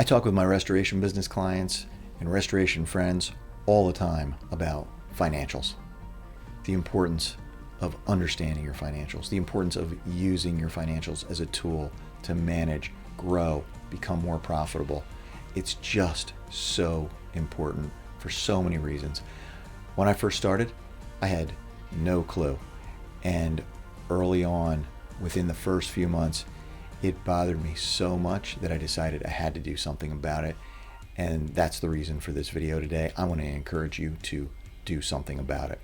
talk with my restoration business clients and restoration friends all the time about financials, the importance of understanding your financials, the importance of using your financials as a tool to manage, grow, become more profitable. It's just so important for so many reasons. When I first started, I had no clue. And early on, within the first few months, it bothered me so much that I decided I had to do something about it. And that's the reason for this video today. I want to encourage you to do something about it.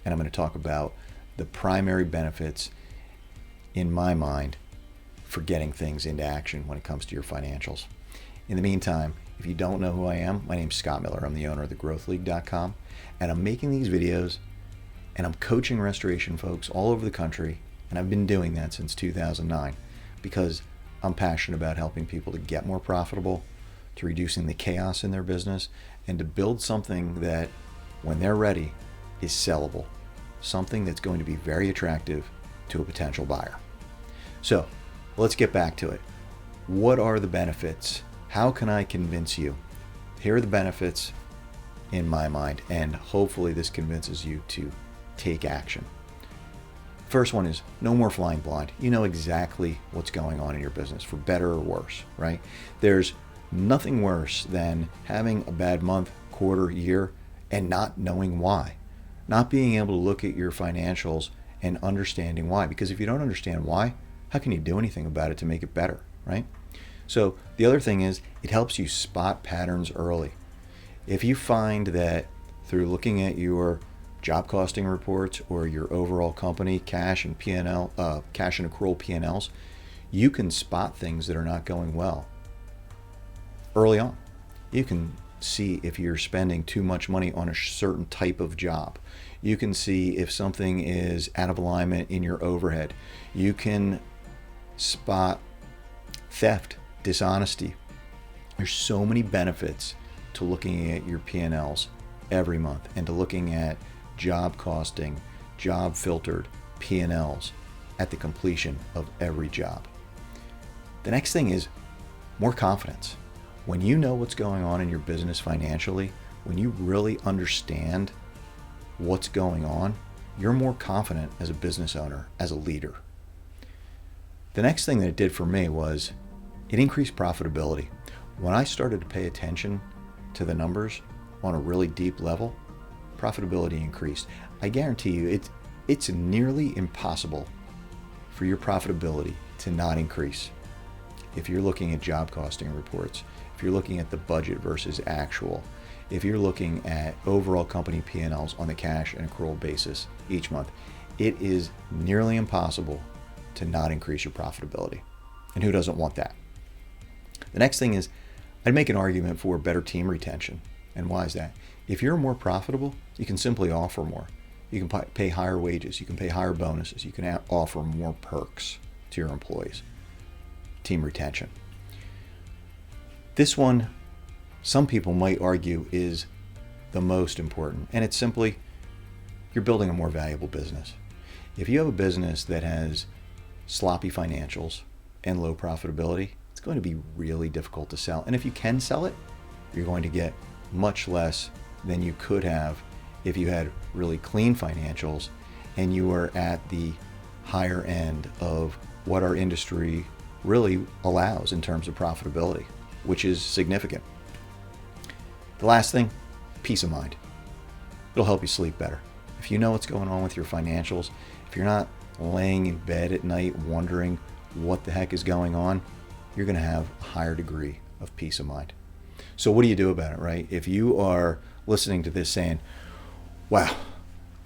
And I'm going to talk about the primary benefits, in my mind, for getting things into action when it comes to your financials. In the meantime, if you don't know who I am, my name's Scott Miller. I'm the owner of thegrowthleague.com, and I'm making these videos and I'm coaching restoration folks all over the country, and I've been doing that since 2009 because I'm passionate about helping people to get more profitable, to reducing the chaos in their business, and to build something that, when they're ready, is sellable, something that's going to be very attractive to a potential buyer. So let's get back to it. What are the benefits? How can I convince you? Here are the benefits in my mind, and hopefully this convinces you to take action. First one is no more flying blind. You know exactly what's going on in your business, for better or worse, right? There's nothing worse than having a bad month, quarter, year, and not knowing why. Not being able to look at your financials and understanding why. Because if you don't understand why, how can you do anything about it to make it better, right? So the other thing is it helps you spot patterns early. If you find that through looking at your job costing reports or your overall company cash and P&L, cash and accrual P&Ls, you can spot things that are not going well early on. You can see if you're spending too much money on a certain type of job. You can see if something is out of alignment in your overhead. You can spot theft, dishonesty. There's so many benefits to looking at your P&Ls every month and to looking at job costing, job filtered P&Ls at the completion of every job. The next thing is more confidence. When you know what's going on in your business financially, when you really understand what's going on, you're more confident as a business owner, as a leader. The next thing that it did for me was it increased profitability. When I started to pay attention to the numbers on a really deep level, profitability increased. I guarantee you it's nearly impossible for your profitability to not increase. If you're looking at job costing reports, if you're looking at the budget versus actual, if you're looking at overall company P&Ls on the cash and accrual basis each month, it is nearly impossible to not increase your profitability. And who doesn't want that? The next thing is I'd make an argument for better team retention. And why is that? If you're more profitable, you can simply offer more. You can pay higher wages. You can pay higher bonuses. You can offer more perks to your employees. Team retention. This one, some people might argue, is the most important. And it's simply, you're building a more valuable business. If you have a business that has sloppy financials and low profitability, it's going to be really difficult to sell. And if you can sell it, you're going to get much less than you could have if you had really clean financials and you were at the higher end of what our industry really allows in terms of profitability, which is significant. The last thing, peace of mind. It'll help you sleep better. If you know what's going on with your financials, if you're not laying in bed at night wondering what the heck is going on, you're going to have a higher degree of peace of mind. So what do you do about it, right? If you are listening to this saying, wow,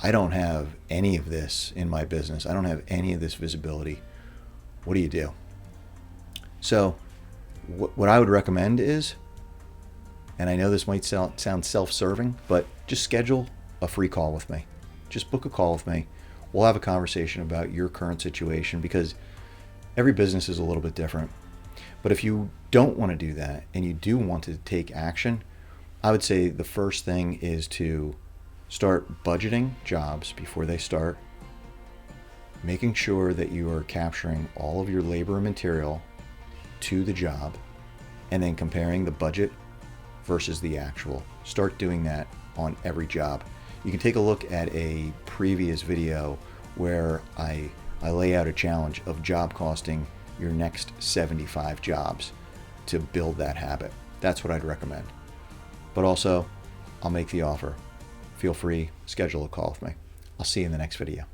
I don't have any of this in my business, I don't have any of this visibility, what do you do? So what I would recommend is, and I know this might sound self-serving, but just schedule a free call with me. Just book a call with me. We'll have a conversation about your current situation because every business is a little bit different. But if you don't want to do that and you do want to take action, I would say the first thing is to start budgeting jobs before they start, making sure that you are capturing all of your labor and material to the job, and then comparing the budget versus the actual. Start doing that on every job. You can take a look at a previous video where I lay out a challenge of job costing your next 75 jobs to build that habit. That's what I'd recommend. But also, I'll make the offer. Feel free, schedule a call with me. I'll see you in the next video.